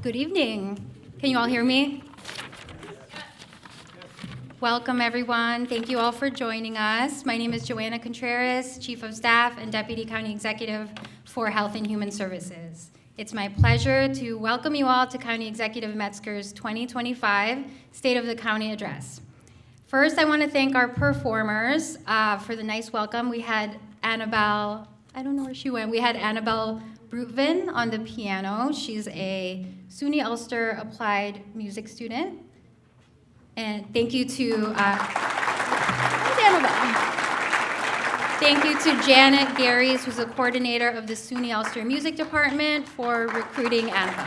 Good evening. Can you all hear me? Welcome, everyone. Thank you all for joining us. My name is Joanna Contreras, Chief of Staff and Deputy County Executive for Health and Human Services. It's my pleasure to welcome you all to County Executive Metzger's 2025 State of the County Address. First, I want to thank our performers for the nice welcome. We had Annabelle, I don't know where she went. We had Annabelle Brutvin on the piano. She's a SUNY Ulster applied music student. And thank you to Thank you to Janet Garys, who's the coordinator of the SUNY Ulster Music Department, for recruiting Annabelle.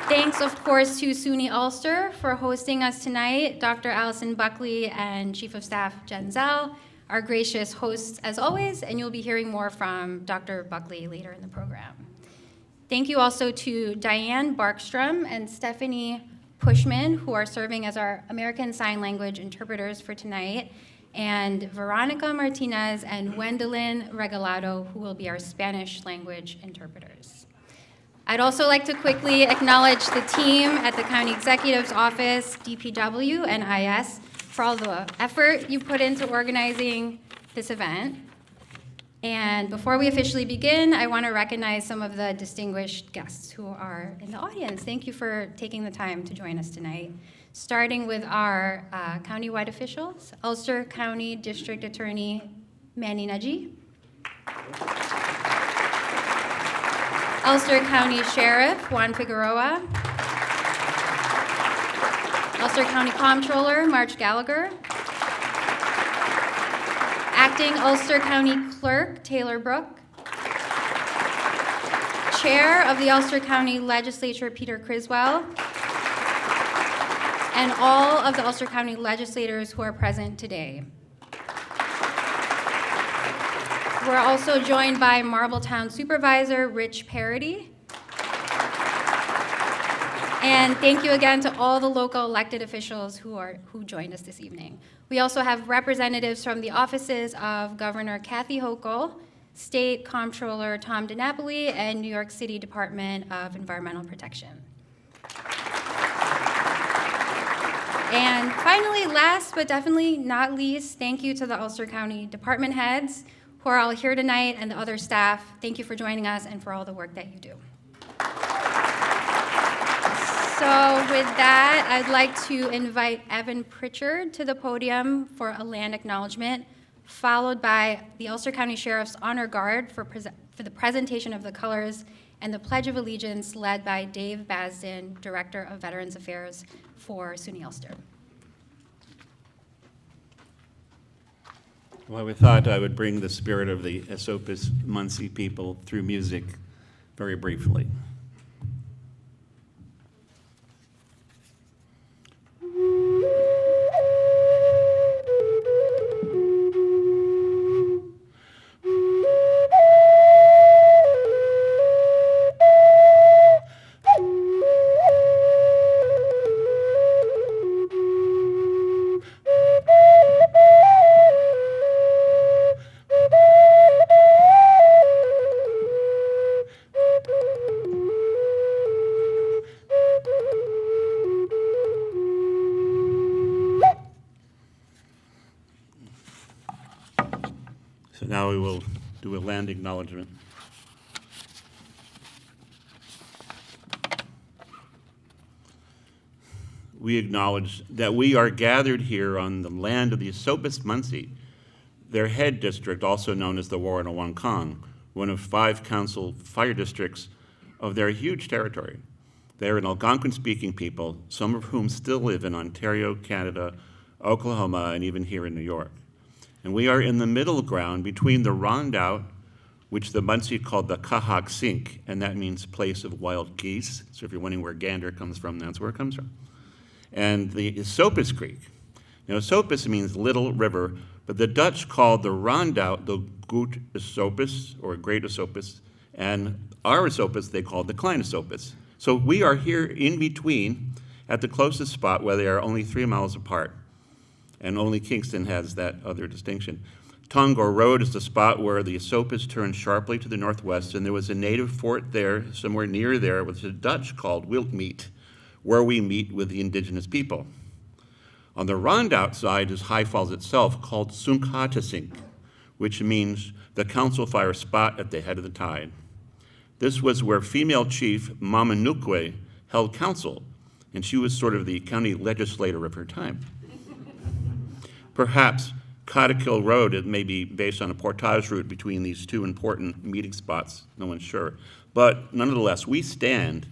Thanks, of course, to SUNY Ulster for hosting us tonight, Dr. Alison Buckley and Chief of Staff Jen Zell, our gracious hosts as always, and you'll be hearing more from Dr. Buckley later in the program. Thank you also to Diane Barkstrom and Stephanie Pushman, who are serving as our American Sign Language interpreters for tonight, and Veronica Martinez and Wendelin Regalado, who will be our Spanish language interpreters. I'd also like to quickly acknowledge the team at the County Executive's Office, DPW, and IS for all the effort you put into organizing this event. And before we officially begin, I want to recognize some of the distinguished guests who are in the audience. Thank you for taking the time to join us tonight. Starting with our countywide officials, Ulster County District Attorney Manny Naji, Ulster County Sheriff Juan Figueroa, Ulster County Comptroller Marge Gallagher, Acting Ulster County Clerk Taylor Brook, Chair of the Ulster County Legislature Peter Criswell, and all of the Ulster County legislators who are present today. We're also joined by Marbletown Supervisor Rich Parete. And thank you again to all the local elected officials who joined us this evening. We also have representatives from the offices of Governor Kathy Hochul, State Comptroller Tom DiNapoli, and New York City Department of Environmental Protection. And finally, last but definitely not least, thank you to the Ulster County department heads who are all here tonight and the other staff. Thank you for joining us and for all the work that you do. So with that, I'd like to invite Evan Pritchard to the podium for a land acknowledgement, followed by the Ulster County Sheriff's Honor Guard for the presentation of the colors and the Pledge of Allegiance led by Dave Basden, Director of Veterans Affairs for SUNY Ulster. Well, we thought I would bring the spirit of the Esopus Munsee people through music very briefly. Now we will do a land acknowledgement. We acknowledge that we are gathered here on the land of the Esopus Munsee, their head district, also known as the Warren-a-Wankong, one of 5 council fire districts of their huge territory. They are an Algonquin-speaking people, some of whom still live in Ontario, Canada, Oklahoma, and even here in New York. And we are in the middle ground between the Rondout, which the Munsee called the Kahak Sink, and that means place of wild geese. So if you're wondering where gander comes from, that's where it comes from. And the Esopus Creek. Now, Esopus means little river, but the Dutch called the Rondout the Gut Esopus, or Great Esopus, and our Esopus they called the Klein Esopus. So we are here in between at the closest spot where they are only 3 miles apart. And only Kingston has that other distinction. Tongor Road is the spot where the Esopus turned sharply to the northwest, and there was a native fort there, somewhere near there. It was a Dutch called Wiltmeet, where we meet with the indigenous people. On the Rondout side is High Falls itself, called Sunkatasink, which means the council fire spot at the head of the tide. This was where female chief Mama Nukwe held council, and she was sort of the county legislator of her time. Perhaps Cottakill Road, it may be based on a portage route between these two important meeting spots, no one's sure. But nonetheless, we stand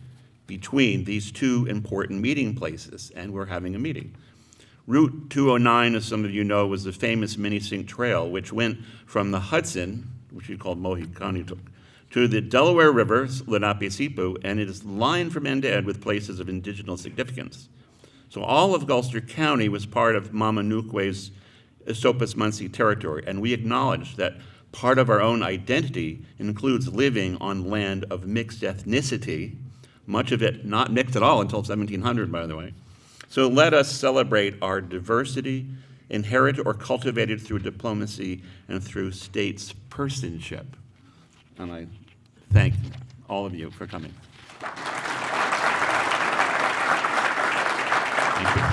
between these two important meeting places, and we're having a meeting. Route 209, as some of you know, was the famous Minisink Trail, which went from the Hudson, which we called Mohikani, to the Delaware River, Lenape-Sipu, and it is lined from end to end with places of indigenous significance. So all of Ulster County was part of Mama Nukwe's Esopus Munsee territory, and we acknowledge that part of our own identity includes living on land of mixed ethnicity, much of it not mixed at all until 1700, by the way. So let us celebrate our diversity, inherited or cultivated through diplomacy and through statespersonship. And I thank all of you for coming. Thank you.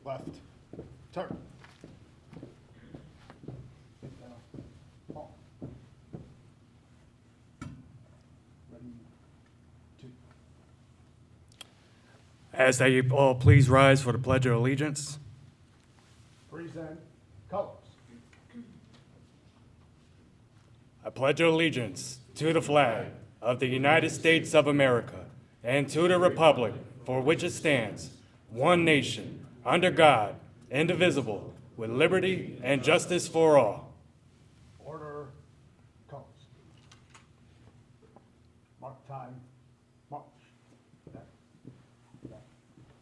Left. Turn. Ask that you all please rise for the Pledge of Allegiance. Present colors. I pledge allegiance to the flag of the United States of America and to the republic for which it stands, one nation, under God, indivisible, with liberty and justice for all. Order. Colors. Mark time. March. Back. Back.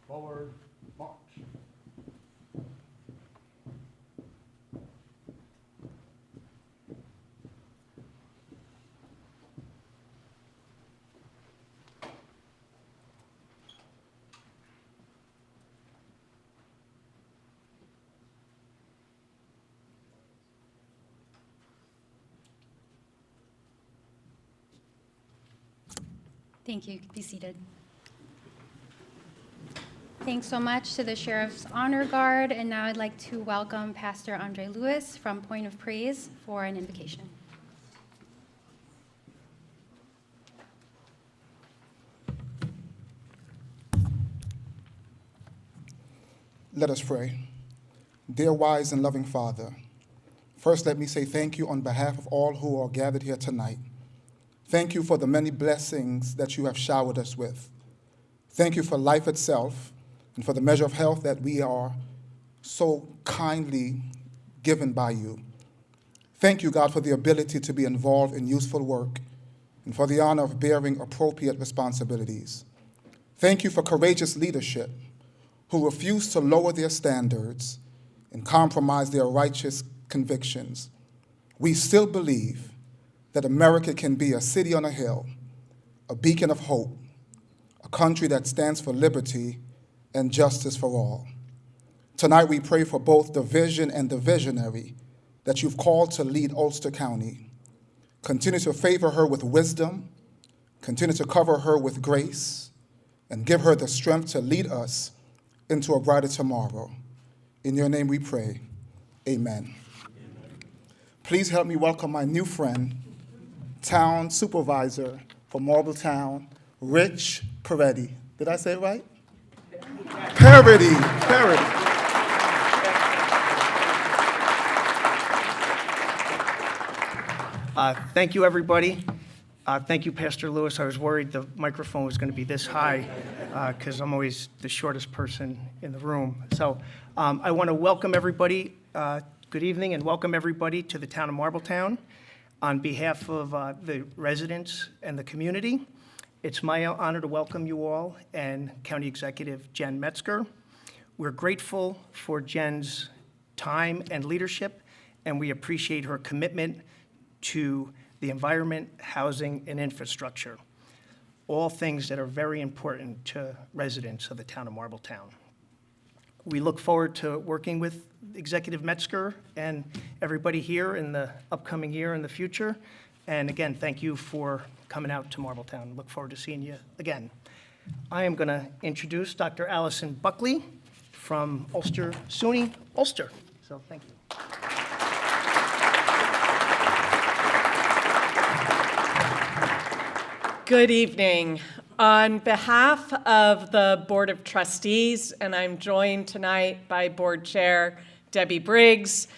Forward. March. Thank you. Be seated. Thanks so much to the Sheriff's Honor Guard, and now I'd like to welcome Pastor Andre Lewis from Point of Praise for an invocation. Let us pray. Dear wise and loving Father, first let me say thank you on behalf of all who are gathered here tonight. Thank you for the many blessings that you have showered us with. Thank you for life itself and for the measure of health that we are so kindly given by you. Thank you, God, for the ability to be involved in useful work and for the honor of bearing appropriate responsibilities. Thank you for courageous leadership who refuse to lower their standards and compromise their righteous convictions. We still believe that America can be a city on a hill, a beacon of hope, a country that stands for liberty and justice for all. Tonight we pray for both the vision and the visionary that you've called to lead Ulster County. Continue to favor her with wisdom, continue to cover her with grace, and give her the strength to lead us into a brighter tomorrow. In your name we pray, amen. Please help me welcome my new friend, Town Supervisor for Marbletown, Rich Parete. Did I say it right? Parete. Thank you, everybody. Thank you, Pastor Lewis. I was worried the microphone was going to be this high because I'm always the shortest person in the room. So I want to welcome everybody. Good evening, and welcome everybody to the town of Marbletown. On behalf of the residents and the community, it's my honor to welcome you all and County Executive Jen Metzger. We're grateful for Jen's time and leadership, and we appreciate her commitment to the environment, housing, and infrastructure, all things that are very important to residents of the town of Marbletown. We look forward to working with Executive Metzger and everybody here in the upcoming year and the future. And again, thank you for coming out to Marbletown. Look forward to seeing you again. I am going to introduce Dr. Alison Buckley from Ulster, SUNY, Ulster. So thank you. Good evening. On behalf of the Board of Trustees, and I'm joined tonight by Board Chair Debbie Briggs,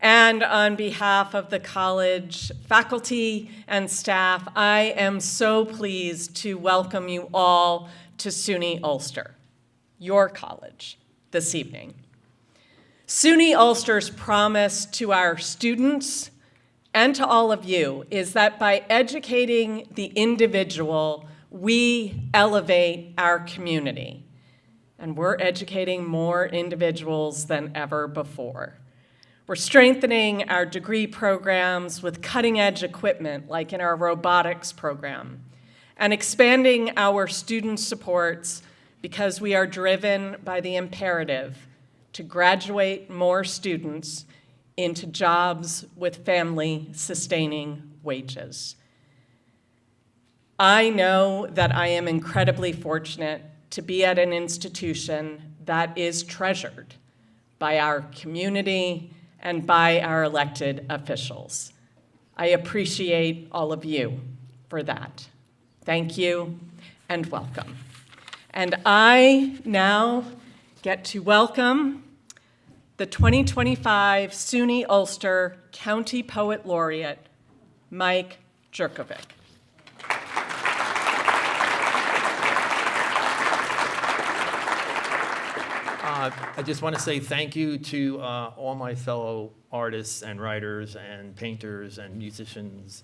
and on behalf of the college faculty and staff, I am so pleased to welcome you all to SUNY Ulster, your college, this evening. SUNY Ulster's promise to our students and to all of you is that by educating the individual, we elevate our community. And we're educating more individuals than ever before. We're strengthening our degree programs with cutting-edge equipment, like in our robotics program, and expanding our student supports because we are driven by the imperative to graduate more students into jobs with family-sustaining wages. I know that I am incredibly fortunate to be at an institution that is treasured by our community and by our elected officials. I appreciate all of you for that. Thank you and welcome. And I now get to welcome the 2025 SUNY Ulster County Poet Laureate, Mike Jurkovic. I just want to say thank you to all my fellow artists and writers and painters and musicians.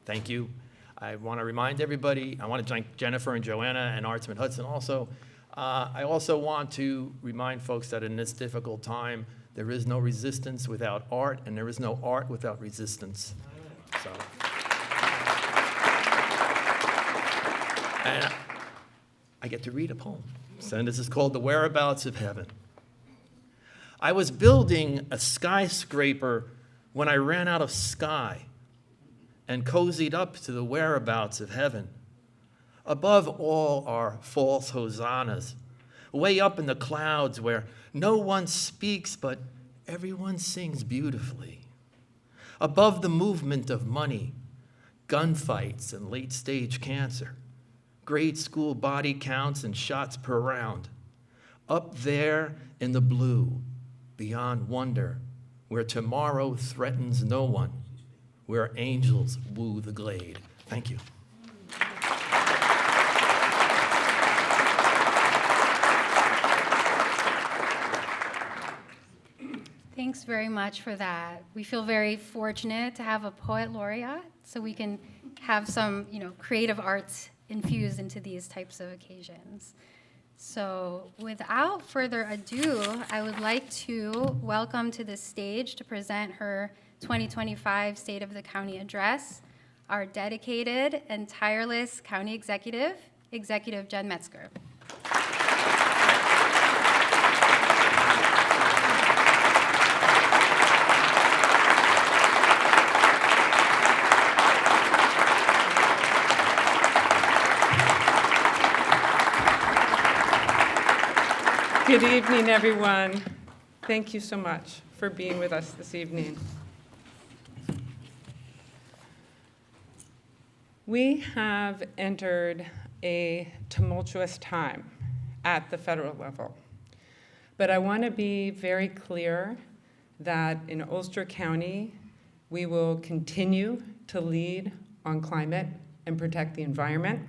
Thank you. I want to remind everybody, I want to thank Jennifer and Joanna and Artsman Hudson also. I also want to remind folks that in this difficult time, there is no resistance without art, and there is no art without resistance. So. And I get to read a poem. So this is called The Whereabouts of Heaven. I was building a skyscraper when I ran out of sky and cozied up to the whereabouts of heaven. Above all are false hosannas, way up in the clouds where no one speaks but everyone sings beautifully. Above the movement of money, gunfights and late-stage cancer, grade school body counts and shots per round. Up there in the blue, beyond wonder, where tomorrow threatens no one, where angels woo the glade. Thank you. Thanks very much for that. We feel very fortunate to have a poet laureate, so we can have some, creative arts infused into these types of occasions. So without further ado, I would like to welcome to the stage to present her 2025 State of the County Address, our dedicated and tireless County Executive, Executive Jen Metzger. Good evening, everyone. Thank you so much for being with us this evening. We have entered a tumultuous time at the federal level, but I want to be very clear that in Ulster County, we will continue to lead on climate and protect the environment.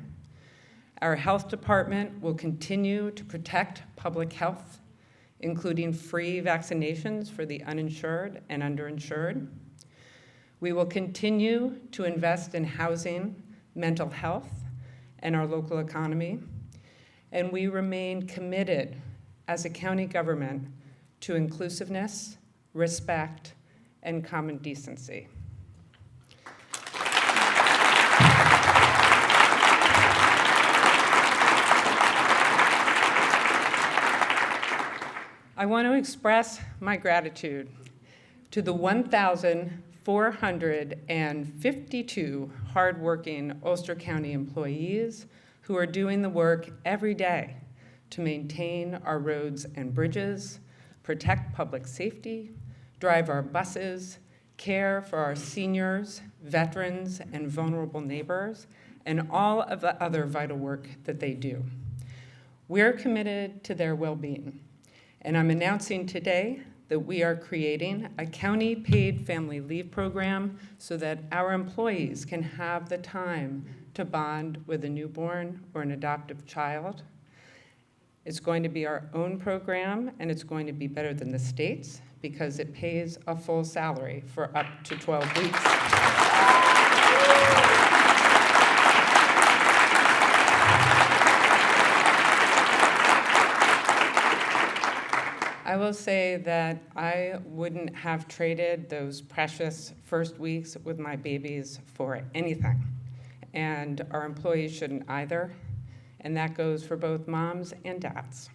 Our health department will continue to protect public health, including free vaccinations for the uninsured and underinsured. We will continue to invest in housing, mental health, and our local economy, and we remain committed as a county government to inclusiveness, respect, and common decency. I want to express my gratitude to the 1,452 hardworking Ulster County employees who are doing the work every day to maintain our roads and bridges, protect public safety, drive our buses, care for our seniors, veterans, and vulnerable neighbors, and all of the other vital work that they do. We're committed to their well-being, and I'm announcing today that we are creating a county paid family leave program so that our employees can have the time to bond with a newborn or an adoptive child. It's going to be our own program, and it's going to be better than the state's because it pays a full salary for up to 12 weeks. I will say that I wouldn't have traded those precious first weeks with my babies for anything. And our employees shouldn't either. And that goes for both moms and dads.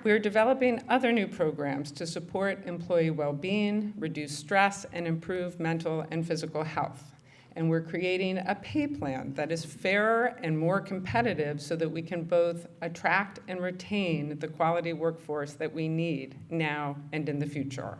We're developing other new programs to support employee well-being, reduce stress, and improve mental and physical health. And we're creating a pay plan that is fairer and more competitive so that we can both attract and retain the quality workforce that we need now and in the future.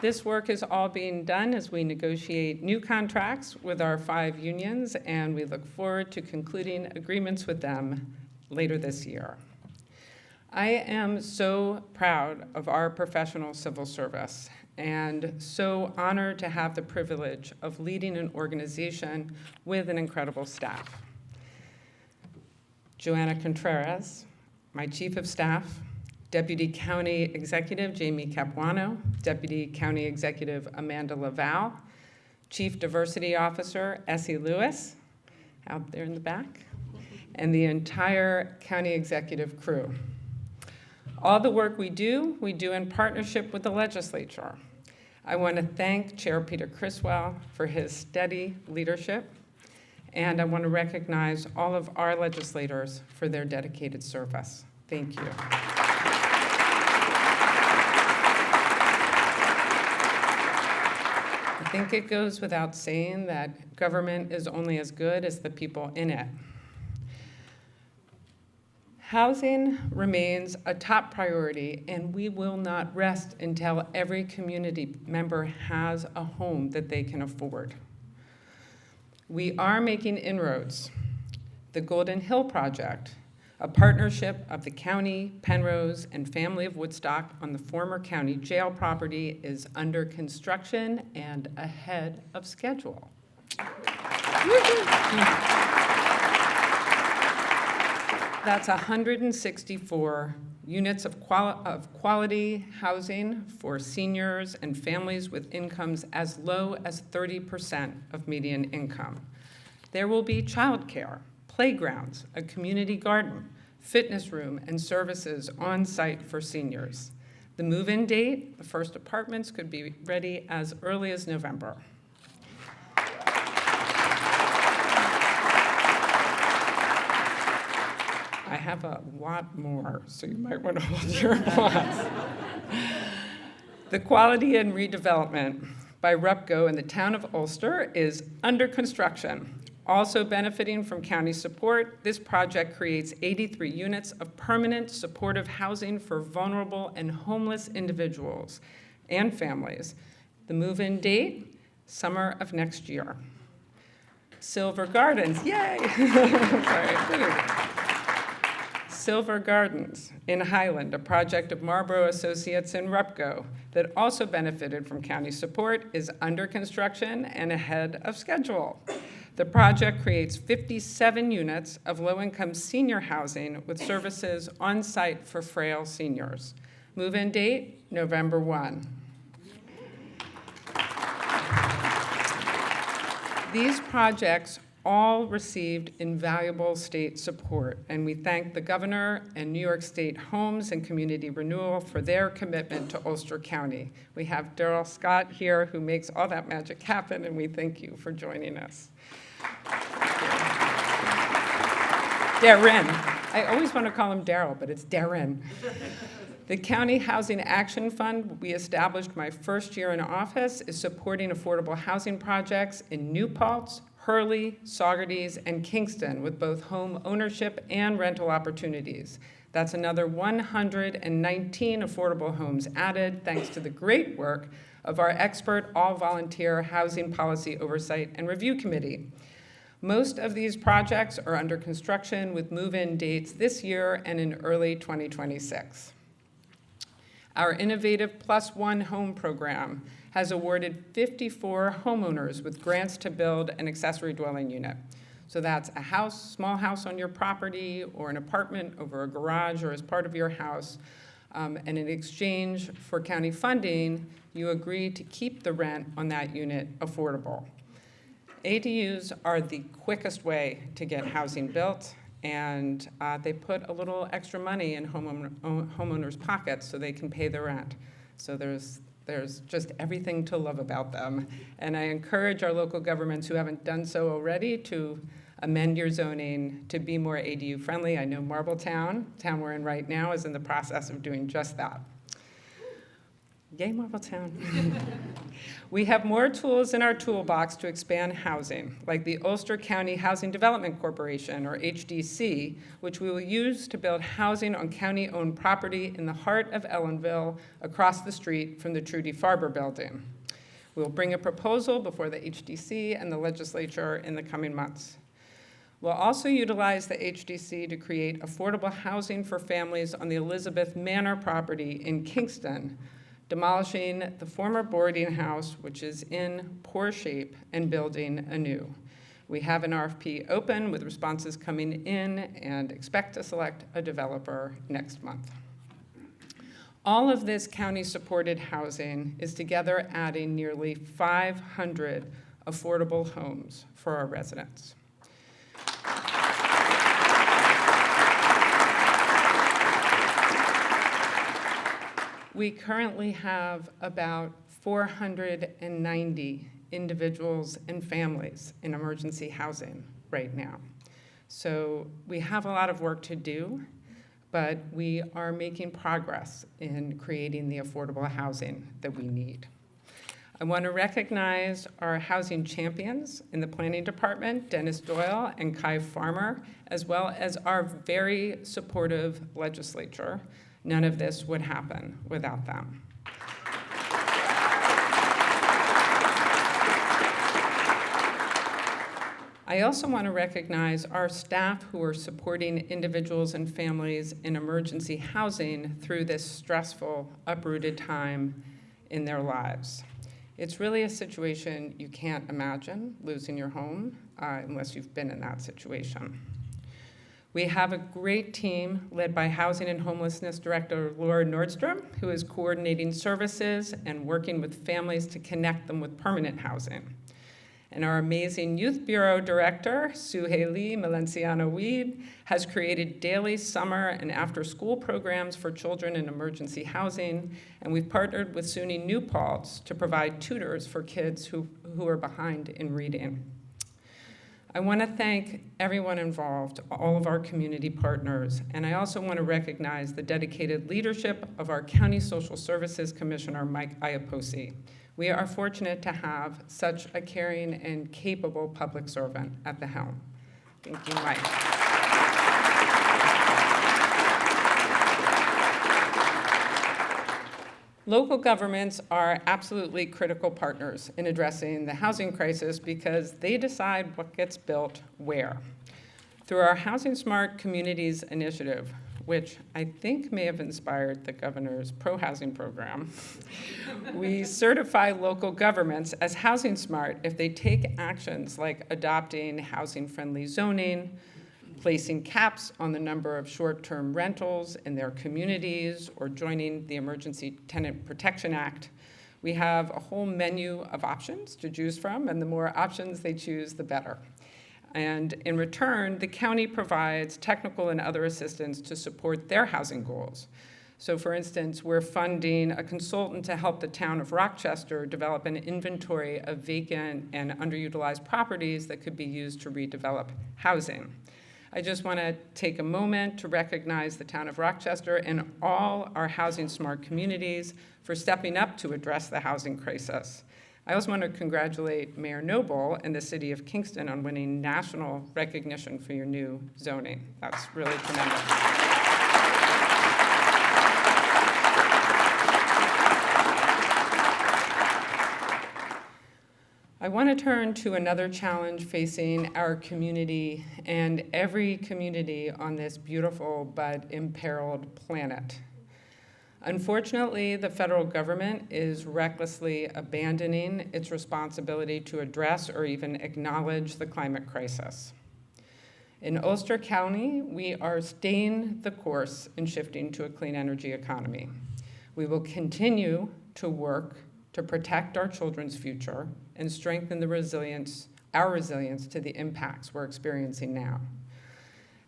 This work is all being done as we negotiate new contracts with our 5 unions, and we look forward to concluding agreements with them later this year. I am so proud of our professional civil service and so honored to have the privilege of leading an organization with an incredible staff. Joanna Contreras, my Chief of Staff, Deputy County Executive Jamie Capuano, Deputy County Executive Amanda Laval, Chief Diversity Officer Essie Lewis, out there in the back, and the entire county executive crew. All the work we do in partnership with the legislature. I want to thank Chair Peter Criswell for his steady leadership, and I want to recognize all of our legislators for their dedicated service. Thank you. I think it goes without saying that government is only as good as the people in it. Housing remains a top priority, and we will not rest until every community member has a home that they can afford. We are making inroads. The Golden Hill Project, a partnership of the county, Penrose, and family of Woodstock on the former county jail property, is under construction and ahead of schedule. That's 164 units of quality housing for seniors and families with incomes as low as 30% of median income. There will be childcare, playgrounds, a community garden, fitness room, and services on site for seniors. The move-in date, the first apartments could be ready as early as November. I have a lot more, so you might want to hold your applause. The Quality and Redevelopment by RUPCO in the town of Ulster is under construction. Also benefiting from county support, this project creates 83 units of permanent supportive housing for vulnerable and homeless individuals and families. The move-in date, summer of next year. Silver Gardens, yay! Sorry. Silver Gardens in Highland, a project of Marlborough Associates and RUPCO that also benefited from county support, is under construction and ahead of schedule. The project creates 57 units of low-income senior housing with services on-site for frail seniors. Move-in date, November 1. These projects all received invaluable state support, and we thank the governor and New York State Homes and Community Renewal for their commitment to Ulster County. We have Daryl Scott here who makes all that magic happen, and we thank you for joining us. Darren. I always want to call him Daryl, but it's Darren. The County Housing Action Fund we established my first year in office is supporting affordable housing projects in New Paltz, Hurley, Saugerties, and Kingston with both home ownership and rental opportunities. That's another 119 affordable homes added thanks to the great work of our expert all-volunteer Housing Policy Oversight and Review Committee. Most of these projects are under construction with move-in dates this year and in early 2026. Our innovative Plus One Home program has awarded 54 homeowners with grants to build an accessory dwelling unit. So that's a house, small house on your property, or an apartment over a garage or as part of your house. And in exchange for county funding, you agree to keep the rent on that unit affordable. ADUs are the quickest way to get housing built, and they put a little extra money in homeowners' pockets so they can pay the rent. So there's just everything to love about them. And I encourage our local governments who haven't done so already to amend your zoning to be more ADU friendly. I know Marbletown, town we're in right now, is in the process of doing just that. Yay, Marbletown. We have more tools in our toolbox to expand housing, like the Ulster County Housing Development Corporation, or HDC, which we will use to build housing on county-owned property in the heart of Ellenville, across the street from the Trudy Farber building. We'll bring a proposal before the HDC and the legislature in the coming months. We'll also utilize the HDC to create affordable housing for families on the Elizabeth Manor property in Kingston, demolishing the former boarding house, which is in poor shape, and building anew. We have an RFP open with responses coming in and expect to select a developer next month. All of this county-supported housing is together adding nearly 500 affordable homes for our residents. We currently have about 490 individuals and families in emergency housing right now. So we have a lot of work to do, but we are making progress in creating the affordable housing that we need. I want to recognize our housing champions in the planning department, Dennis Doyle and Kai Farmer, as well as our very supportive legislature. None of this would happen without them. I also want to recognize our staff who are supporting individuals and families in emergency housing through this stressful, uprooted time in their lives. It's really a situation you can't imagine, losing your home, unless you've been in that situation. We have a great team led by Housing and Homelessness Director Laura Nordstrom, who is coordinating services and working with families to connect them with permanent housing. And our amazing Youth Bureau Director, Suhaili Malenciano-Weed, has created daily summer and after-school programs for children in emergency housing, and we've partnered with SUNY New Paltz to provide tutors for kids who are behind in reading. I want to thank everyone involved, all of our community partners, and I also want to recognize the dedicated leadership of our County Social Services Commissioner, Mike Iaposi. We are fortunate to have such a caring and capable public servant at the helm. Thank you, Mike. Local governments are absolutely critical partners in addressing the housing crisis because they decide what gets built where. Through our Housing Smart Communities initiative, which I think may have inspired the governor's pro-housing program. We certify local governments as housing smart if they take actions like adopting housing-friendly zoning, placing caps on the number of short-term rentals in their communities, or joining the Emergency Tenant Protection Act. We have a whole menu of options to choose from, and the more options they choose, the better. And in return, the county provides technical and other assistance to support their housing goals. So for instance, we're funding a consultant to help the town of Rochester develop an inventory of vacant and underutilized properties that could be used to redevelop housing. I just want to take a moment to recognize the town of Rochester and all our housing smart communities for stepping up to address the housing crisis. I also want to congratulate Mayor Noble and the city of Kingston on winning national recognition for your new zoning. That's really tremendous. I want to turn to another challenge facing our community and every community on this beautiful but imperiled planet. Unfortunately, the federal government is recklessly abandoning its responsibility to address or even acknowledge the climate crisis. In Ulster County, we are staying the course in shifting to a clean energy economy. We will continue to work to protect our children's future and strengthen our resilience to the impacts we're experiencing now.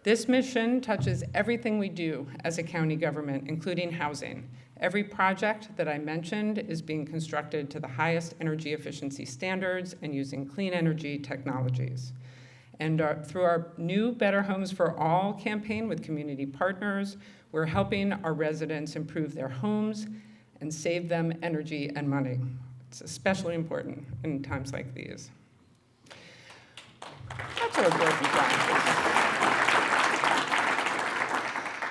This mission touches everything we do as a county government, including housing. Every project that I mentioned is being constructed to the highest energy efficiency standards and using clean energy technologies. And through our new Better Homes for All campaign with community partners, we're helping our residents improve their homes and save them energy and money. It's especially important in times like these. That's our broken promises.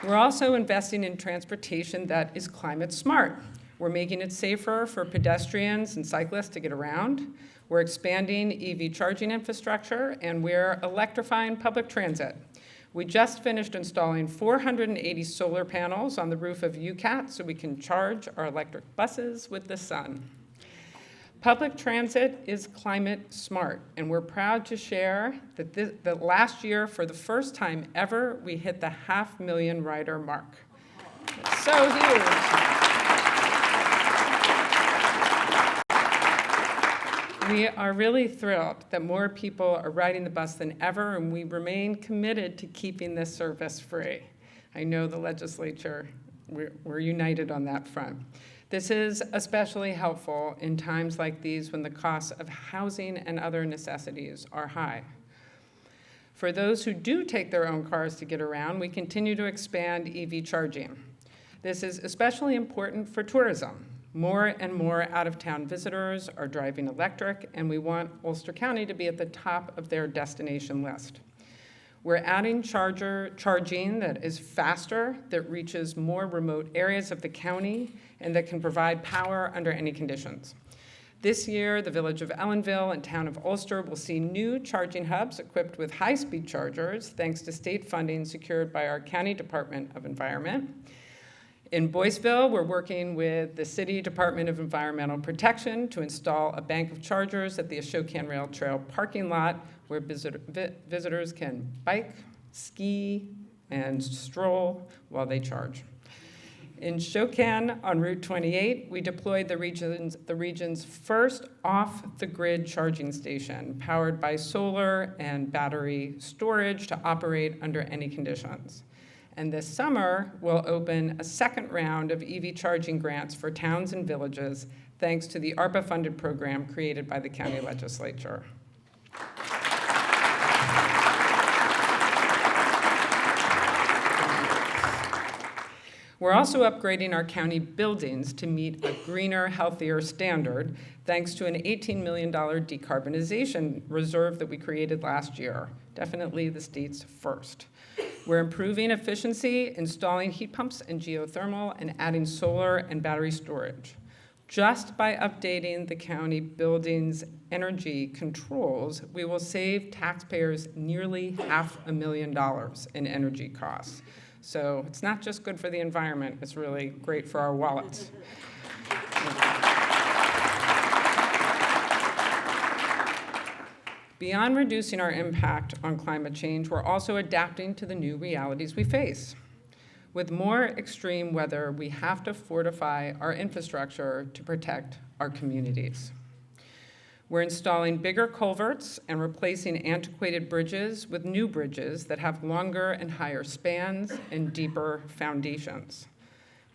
We're also investing in transportation that is climate smart. We're making it safer for pedestrians and cyclists to get around. We're expanding EV charging infrastructure, and we're electrifying public transit. We just finished installing 480 solar panels on the roof of UCAT so we can charge our electric buses with the sun. Public transit is climate smart, and we're proud to share that last year, for the first time ever, we hit the 500,000 rider mark. It's so huge. We are really thrilled that more people are riding the bus than ever, and we remain committed to keeping this service free. I know the legislature, we're united on that front. This is especially helpful in times like these when the costs of housing and other necessities are high. For those who do take their own cars to get around, we continue to expand EV charging. This is especially important for tourism. More and more out-of-town visitors are driving electric, and we want Ulster County to be at the top of their destination list. We're adding charging that is faster, that reaches more remote areas of the county, and that can provide power under any conditions. This year, the village of Ellenville and town of Ulster will see new charging hubs equipped with high-speed chargers, thanks to state funding secured by our County Department of Environment. In Boyceville, we're working with the City Department of Environmental Protection to install a bank of chargers at the Ashokan Rail Trail parking lot where visitors can bike, ski, and stroll while they charge. In Shokan on Route 28, we deployed the region's first off-the-grid charging station, powered by solar and battery storage to operate under any conditions. And this summer, we'll open a second round of EV charging grants for towns and villages, thanks to the ARPA-funded program created by the county legislature. We're also upgrading our county buildings to meet a greener, healthier standard, thanks to an $18 million decarbonization reserve that we created last year. Definitely the state's first. We're improving efficiency, installing heat pumps and geothermal, and adding solar and battery storage. Just by updating the county buildings' energy controls, we will save taxpayers nearly $500,000 in energy costs. So it's not just good for the environment, it's really great for our wallets. Beyond reducing our impact on climate change, we're also adapting to the new realities we face. With more extreme weather, we have to fortify our infrastructure to protect our communities. We're installing bigger culverts and replacing antiquated bridges with new bridges that have longer and higher spans and deeper foundations.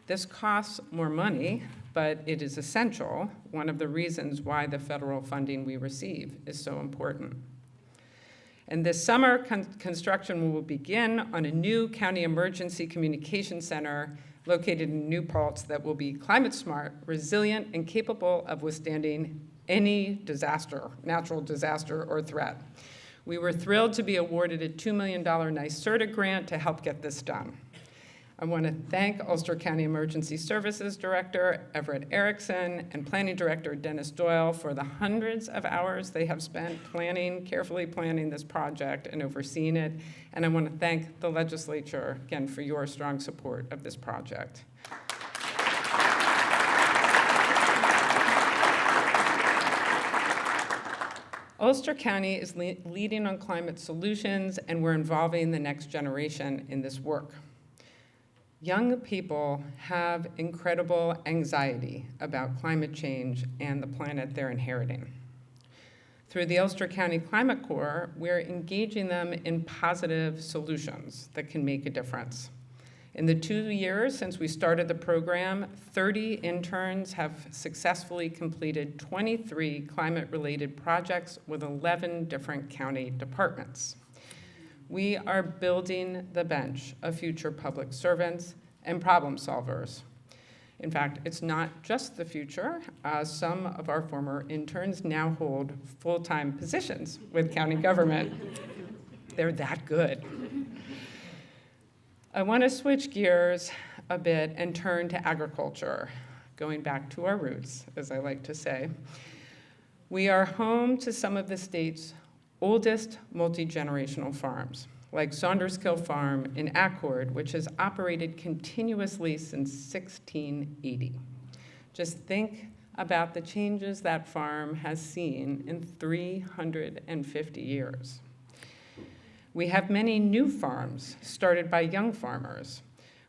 This costs more money, but it is essential, one of the reasons why the federal funding we receive is so important. And this summer, construction will begin on a new county emergency communication center located in New Paltz that will be climate smart, resilient, and capable of withstanding any disaster, natural disaster or threat. We were thrilled to be awarded a $2 million NYSERDA grant to help get this done. I want to thank Ulster County Emergency Services Director Everett Erickson and Planning Director Dennis Doyle for the hundreds of hours they have spent carefully planning this project and overseeing it. And I want to thank the legislature, again, for your strong support of this project. Ulster County is leading on climate solutions, and we're involving the next generation in this work. Young people have incredible anxiety about climate change and the planet they're inheriting. Through the Ulster County Climate Corps, we're engaging them in positive solutions that can make a difference. In the 2 years since we started the program, 30 interns have successfully completed 23 climate-related projects with 11 different county departments. We are building the bench of future public servants and problem solvers. In fact, it's not just the future. Some of our former interns now hold full-time positions with county government. They're that good. I want to switch gears a bit and turn to agriculture, going back to our roots, as I like to say. We are home to some of the state's oldest multi-generational farms, like Saunderskill Farm in Accord, which has operated continuously since 1680. Just think about the changes that farm has seen in 350 years. We have many new farms started by young farmers.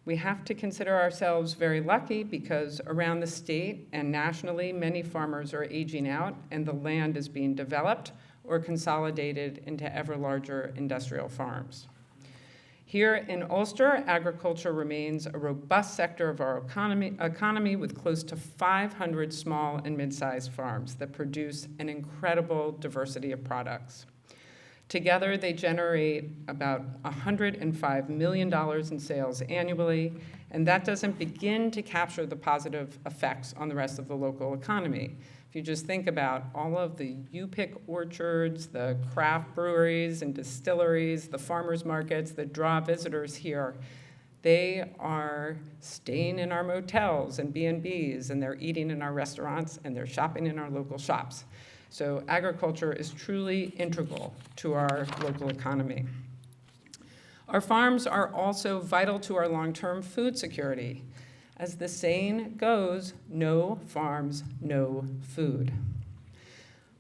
We have to consider ourselves very lucky because around the state and nationally, many farmers are aging out and the land is being developed or consolidated into ever larger industrial farms. Here in Ulster, agriculture remains a robust sector of our economy with close to 500 small and mid-sized farms that produce an incredible diversity of products. Together, they generate about $105 million in sales annually, and that doesn't begin to capture the positive effects on the rest of the local economy. If you just think about all of the U-pick orchards, the craft breweries and distilleries, the farmers markets that draw visitors here, they are staying in our motels and B&Bs, and they're eating in our restaurants, and they're shopping in our local shops. So agriculture is truly integral to our local economy. Our farms are also vital to our long-term food security. As the saying goes, no farms, no food.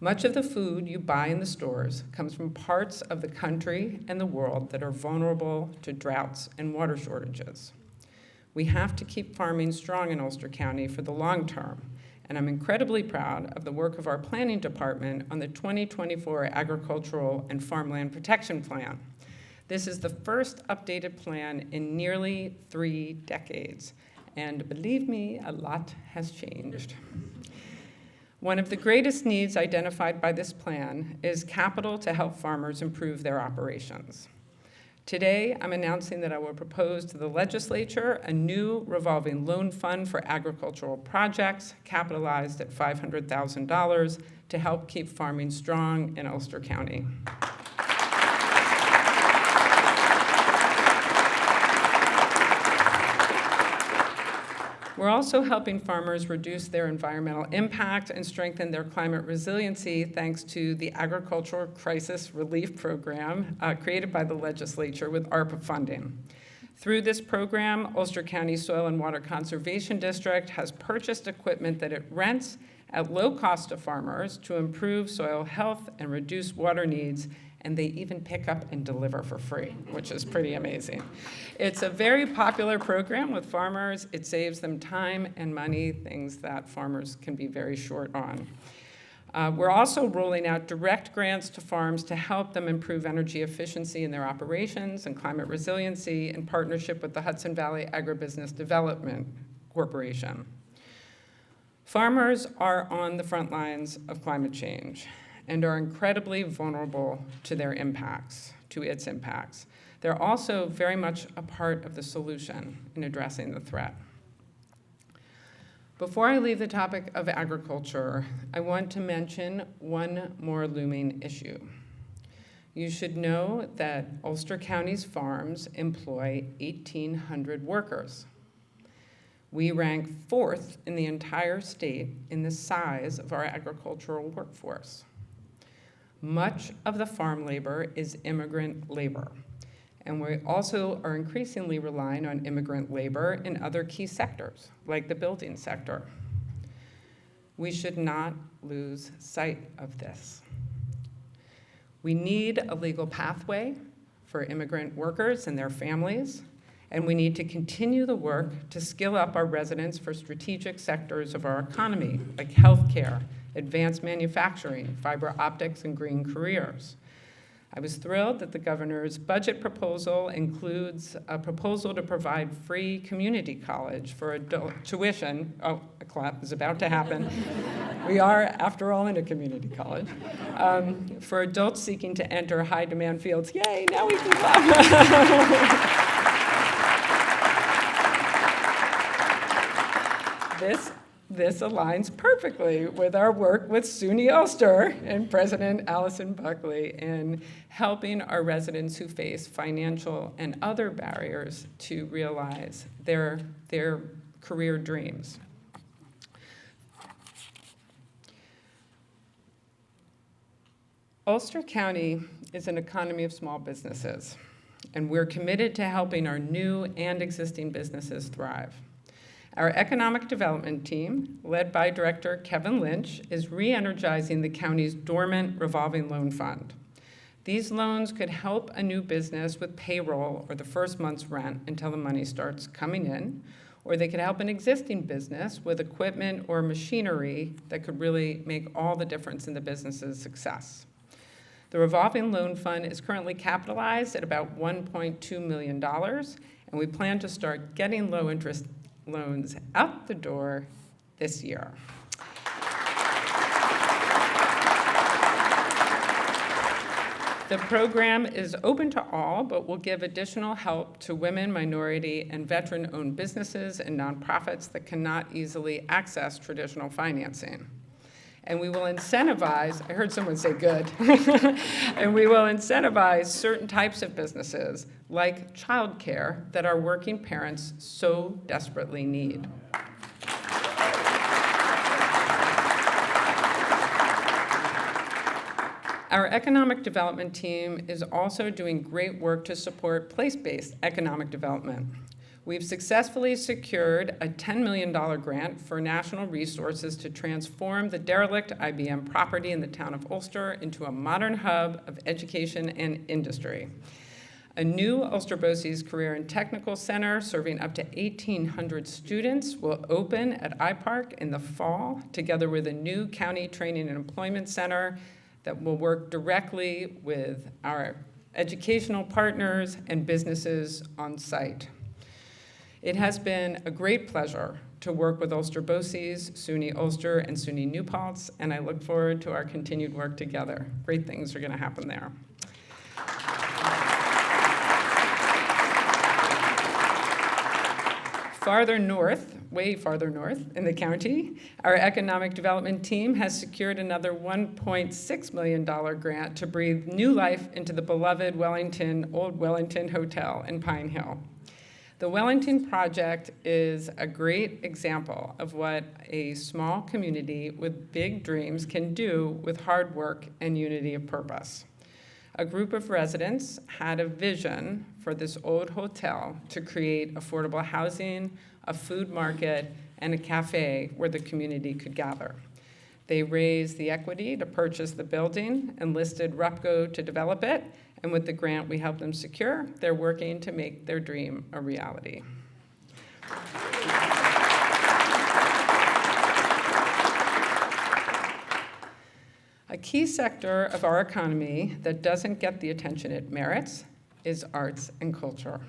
Much of the food you buy in the stores comes from parts of the country and the world that are vulnerable to droughts and water shortages. We have to keep farming strong in Ulster County for the long term, and I'm incredibly proud of the work of our planning department on the 2024 Agricultural and Farmland Protection Plan. This is the first updated plan in nearly 3 decades. And believe me, a lot has changed. One of the greatest needs identified by this plan is capital to help farmers improve their operations. Today, I'm announcing that I will propose to the legislature a new revolving loan fund for agricultural projects capitalized at $500,000 to help keep farming strong in Ulster County. We're also helping farmers reduce their environmental impact and strengthen their climate resiliency thanks to the Agricultural Crisis Relief Program created by the legislature with ARPA funding. Through this program, Ulster County Soil and Water Conservation District has purchased equipment that it rents at low cost to farmers to improve soil health and reduce water needs, and they even pick up and deliver for free, which is pretty amazing. It's a very popular program with farmers. It saves them time and money, things that farmers can be very short on. We're also rolling out direct grants to farms to help them improve energy efficiency in their operations and climate resiliency in partnership with the Hudson Valley Agribusiness Development Corporation. Farmers are on the front lines of climate change and are incredibly vulnerable to its impacts. They're also very much a part of the solution in addressing the threat. Before I leave the topic of agriculture, I want to mention one more looming issue. You should know that Ulster County's farms employ 1,800 workers. We rank 4th in the entire state in the size of our agricultural workforce. Much of the farm labor is immigrant labor, and we also are increasingly relying on immigrant labor in other key sectors, like the building sector. We should not lose sight of this. We need a legal pathway for immigrant workers and their families, and we need to continue the work to skill up our residents for strategic sectors of our economy, like healthcare, advanced manufacturing, fiber optics, and green careers. I was thrilled that the governor's budget proposal includes a proposal to provide free community college for adult tuition. Oh, a clap is about to happen. We are, after all, in a community college. For adults seeking to enter high-demand fields. Yay, now we can clap. This aligns perfectly with our work with SUNY Ulster and President Alison Buckley in helping our residents who face financial and other barriers to realize their career dreams. Ulster County is an economy of small businesses, and we're committed to helping our new and existing businesses thrive. Our economic development team, led by Director Kevin Lynch, is re-energizing the county's dormant revolving loan fund. These loans could help a new business with payroll or the first month's rent until the money starts coming in, or they could help an existing business with equipment or machinery that could really make all the difference in the business's success. The revolving loan fund is currently capitalized at about $1.2 million, and we plan to start getting low-interest loans out the door this year. The program is open to all, but will give additional help to women, minority, and veteran-owned businesses and nonprofits that cannot easily access traditional financing. And we will incentivize, I heard someone say good, and we will incentivize certain types of businesses like childcare that our working parents so desperately need. Our economic development team is also doing great work to support place-based economic development. We've successfully secured a $10 million grant for national resources to transform the derelict IBM property in the town of Ulster into a modern hub of education and industry. A new Ulster BOCES Career and Technical Center serving up to 1,800 students will open at iPark in the fall, together with a new county training and employment center that will work directly with our educational partners and businesses on site. It has been a great pleasure to work with Ulster BOCES, SUNY Ulster, and SUNY New Paltz, and I look forward to our continued work together. Great things are going to happen there. Farther north, way farther north in the county, our economic development team has secured another $1.6 million grant to breathe new life into the beloved Old Wellington Hotel in Pine Hill. The Wellington Project is a great example of what a small community with big dreams can do with hard work and unity of purpose. A group of residents had a vision for this old hotel to create affordable housing, a food market, and a cafe where the community could gather. They raised the equity to purchase the building, enlisted RUPCO to develop it, and with the grant we helped them secure, they're working to make their dream a reality. A key sector of our economy that doesn't get the attention it merits is arts and culture.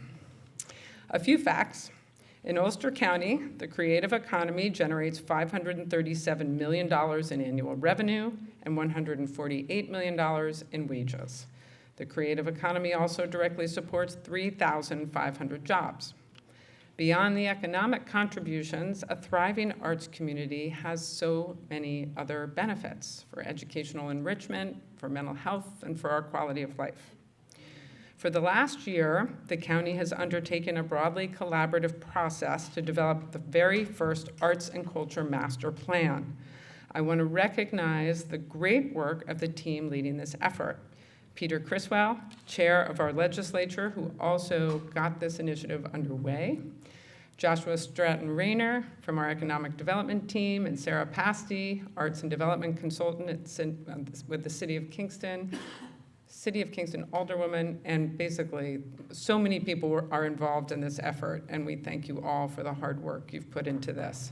A few facts. In Ulster County, the creative economy generates $537 million in annual revenue and $148 million in wages. The creative economy also directly supports 3,500 jobs. Beyond the economic contributions, a thriving arts community has so many other benefits for educational enrichment, for mental health, and for our quality of life. For the last year, the county has undertaken a broadly collaborative process to develop the very first Arts and Culture Master Plan. I want to recognize the great work of the team leading this effort. Peter Criswell, chair of our legislature, who also got this initiative underway, Joshua Stratton Rayner from our economic development team, and Sarah Pasty, arts and development consultant with the City of Kingston Alderwoman, and basically so many people are involved in this effort, and we thank you all for the hard work you've put into this.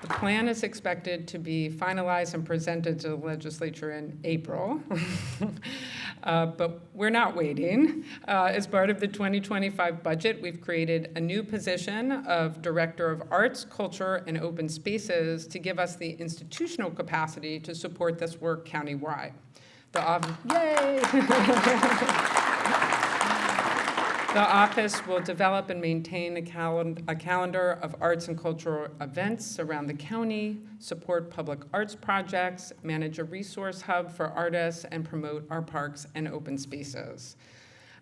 The plan is expected to be finalized and presented to the legislature in April, but we're not waiting. As part of the 2025 budget, we've created a new position of Director of Arts, Culture, and Open Spaces to give us the institutional capacity to support this work countywide. The office will develop and maintain a calendar of arts and cultural events around the county, support public arts projects, manage a resource hub for artists, and promote our parks and open spaces.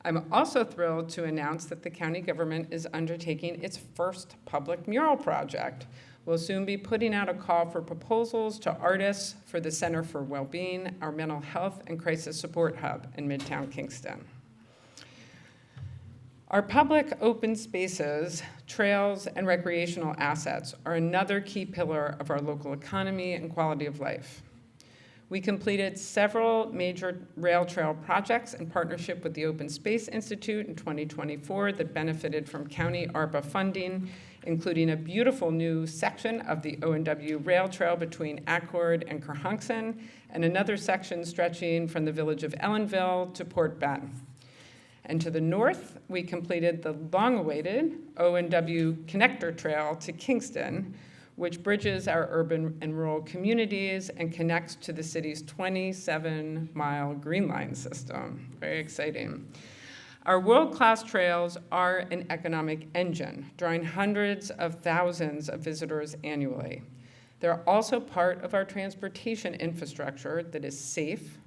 I'm also thrilled to announce that the county government is undertaking its first public mural project. We'll soon be putting out a call for proposals to artists for the Center for Wellbeing, our mental health and crisis support hub in Midtown Kingston. Our public open spaces, trails, and recreational assets are another key pillar of our local economy and quality of life. We completed several major rail trail projects in partnership with the Open Space Institute in 2024 that benefited from county ARPA funding, including a beautiful new section of the O&W rail trail between Accord and Kerhonkson, and another section stretching from the village of Ellenville to Port Ben. And to the north, we completed the long-awaited O&W Connector Trail to Kingston, which bridges our urban and rural communities and connects to the city's 27-mile Green Line system. Very exciting. Our world-class trails are an economic engine, drawing hundreds of thousands of visitors annually. They're also part of our transportation infrastructure that is safe,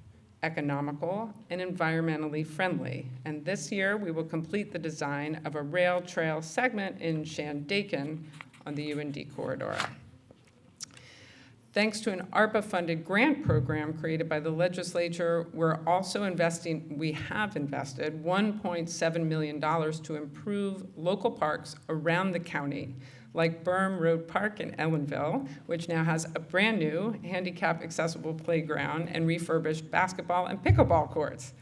economical, and environmentally friendly. And this year, we will complete the design of a rail trail segment in Shandaken on the UND corridor. Thanks to an ARPA-funded grant program created by the legislature, we have invested $1.7 million to improve local parks around the county, like Burm Road Park in Ellenville, which now has a brand new handicap-accessible playground and refurbished basketball and pickleball courts.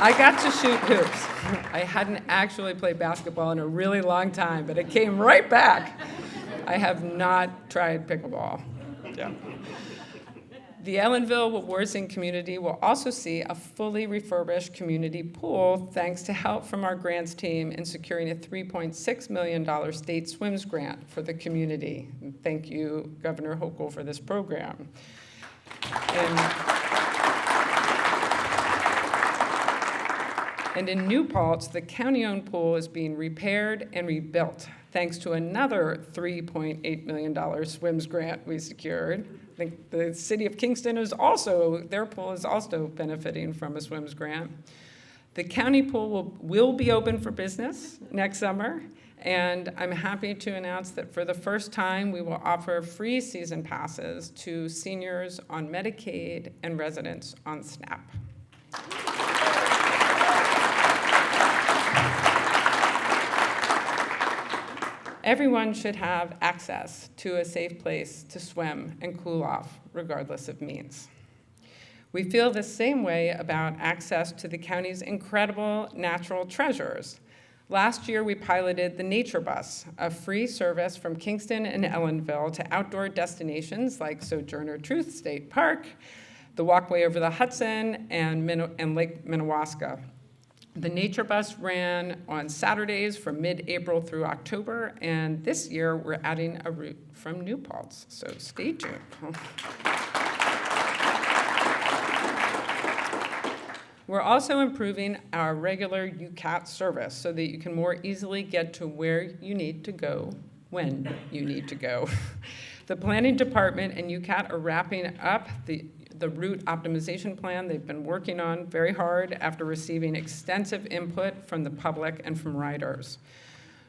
I got to shoot hoops. I hadn't actually played basketball in a really long time, but it came right back. I have not tried pickleball. Yeah. The Ellenville-Warsing community will also see a fully refurbished community pool thanks to help from our grants team in securing a $3.6 million state swims grant for the community. And thank you, Governor Hochul, for this program. And in New Paltz, the county-owned pool is being repaired and rebuilt thanks to another $3.8 million swims grant we secured. I think the City of Kingston their pool is also benefiting from a swims grant. The county pool will be open for business next summer, and I'm happy to announce that for the first time, we will offer free season passes to seniors on Medicaid and residents on SNAP. Everyone should have access to a safe place to swim and cool off, regardless of means. We feel the same way about access to the county's incredible natural treasures. Last year, we piloted the Nature Bus, a free service from Kingston and Ellenville to outdoor destinations like Sojourner Truth State Park, the Walkway over the Hudson, and Lake Minnewaska. The Nature Bus ran on Saturdays from mid-April through October, and this year we're adding a route from New Paltz, so stay tuned. We're also improving our regular UCAT service so that you can more easily get to where you need to go when you need to go. The planning department and UCAT are wrapping up the route optimization plan they've been working on very hard after receiving extensive input from the public and from riders.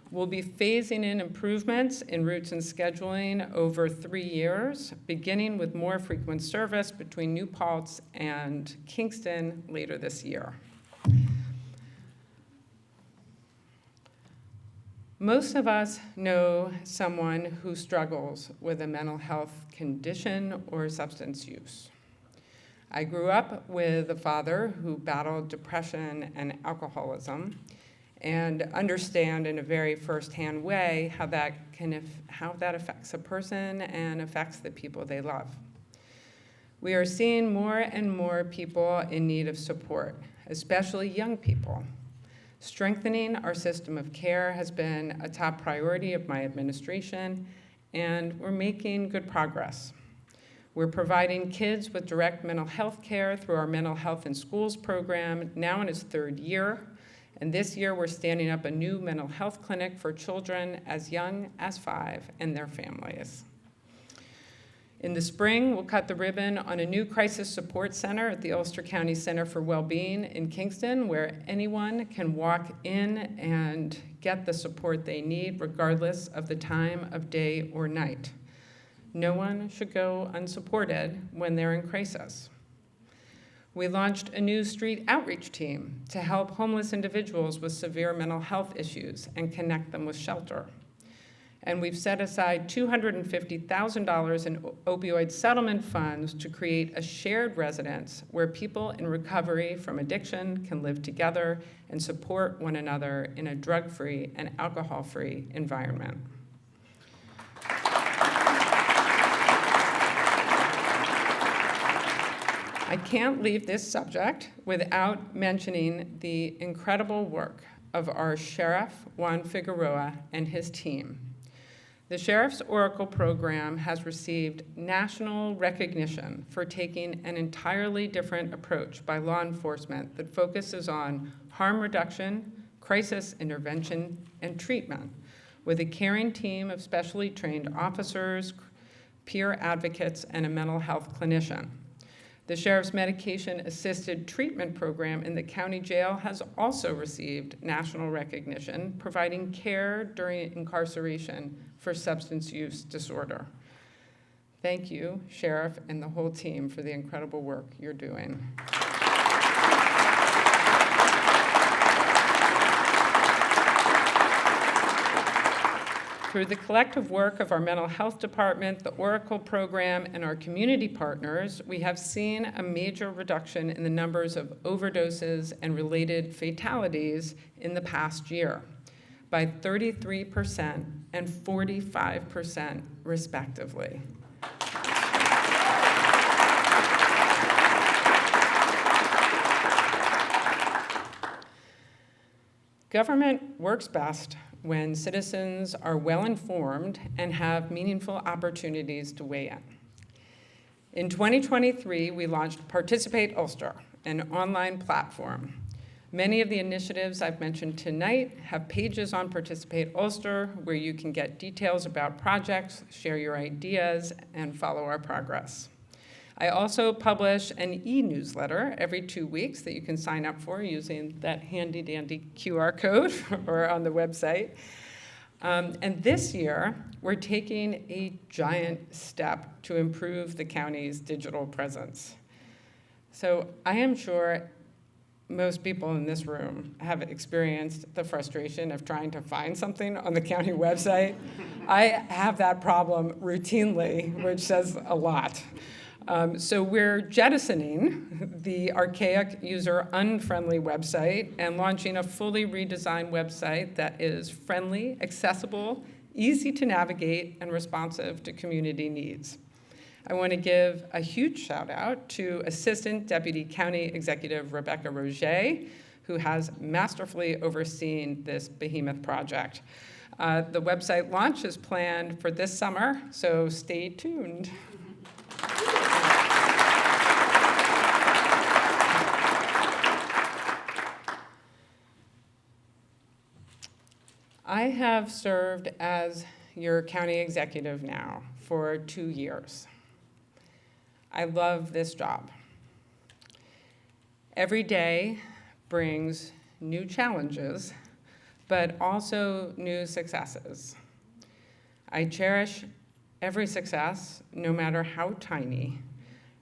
We'll be phasing in improvements in routes and scheduling over 3 years, beginning with more frequent service between New Paltz and Kingston later this year. Most of us know someone who struggles with a mental health condition or substance use. I grew up with a father who battled depression and alcoholism, and understand in a very firsthand way how that affects a person and affects the people they love. We are seeing more and more people in need of support, especially young people. Strengthening our system of care has been a top priority of my administration, and we're making good progress. We're providing kids with direct mental health care through our Mental Health in Schools program, now in its 3rd year. And this year, we're standing up a new mental health clinic for children as young as 5 and their families. In the spring, we'll cut the ribbon on a new crisis support center at the Ulster County Center for Wellbeing in Kingston, where anyone can walk in and get the support they need, regardless of the time of day or night. No one should go unsupported when they're in crisis. We launched a new street outreach team to help homeless individuals with severe mental health issues and connect them with shelter. And we've set aside $250,000 in opioid settlement funds to create a shared residence where people in recovery from addiction can live together and support one another in a drug-free and alcohol-free environment. I can't leave this subject without mentioning the incredible work of our Sheriff, Juan Figueroa, and his team. The Sheriff's Oracle program has received national recognition for taking an entirely different approach by law enforcement that focuses on harm reduction, crisis intervention, and treatment, with a caring team of specially trained officers, peer advocates, and a mental health clinician. The Sheriff's Medication-Assisted Treatment Program in the county jail has also received national recognition, providing care during incarceration for substance use disorder. Thank you, Sheriff, and the whole team for the incredible work you're doing. Through the collective work of our mental health department, the Oracle program, and our community partners, we have seen a major reduction in the numbers of overdoses and related fatalities in the past year by 33% and 45% respectively. Government works best when citizens are well-informed and have meaningful opportunities to weigh in. In 2023, we launched Participate Ulster, an online platform. Many of the initiatives I've mentioned tonight have pages on Participate Ulster where you can get details about projects, share your ideas, and follow our progress. I also publish an e-newsletter every 2 weeks that you can sign up for using that handy-dandy QR code or on the website. And this year, we're taking a giant step to improve the county's digital presence. So I am sure most people in this room have experienced the frustration of trying to find something on the county website. I have that problem routinely, which says a lot. So we're jettisoning the archaic, user-unfriendly website and launching a fully redesigned website that is friendly, accessible, easy to navigate, and responsive to community needs. I want to give a huge shout out to Assistant Deputy County Executive Rebecca Roget, who has masterfully overseen this behemoth project. The website launch is planned for this summer, so stay tuned. I have served as your county executive now for 2 years. I love this job. Every day brings new challenges, but also new successes. I cherish every success, no matter how tiny,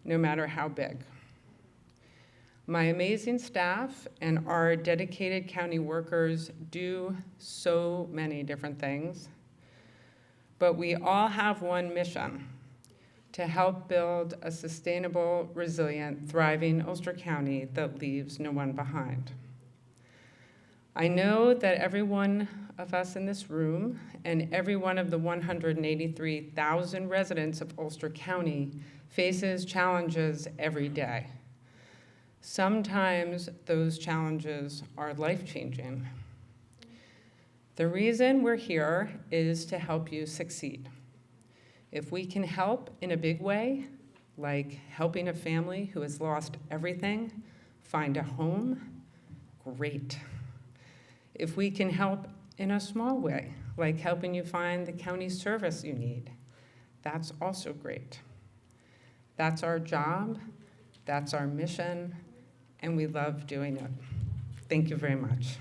no matter how big. My amazing staff and our dedicated county workers do so many different things, but we all have one mission: to help build a sustainable, resilient, thriving Ulster County that leaves no one behind. I know that every one of us in this room and every one of the 183,000 residents of Ulster County faces challenges every day. Sometimes those challenges are life-changing. The reason we're here is to help you succeed. If we can help in a big way, like helping a family who has lost everything find a home, great. If we can help in a small way, like helping you find the county service you need, that's also great. That's our job, that's our mission, and we love doing it. Thank you very much.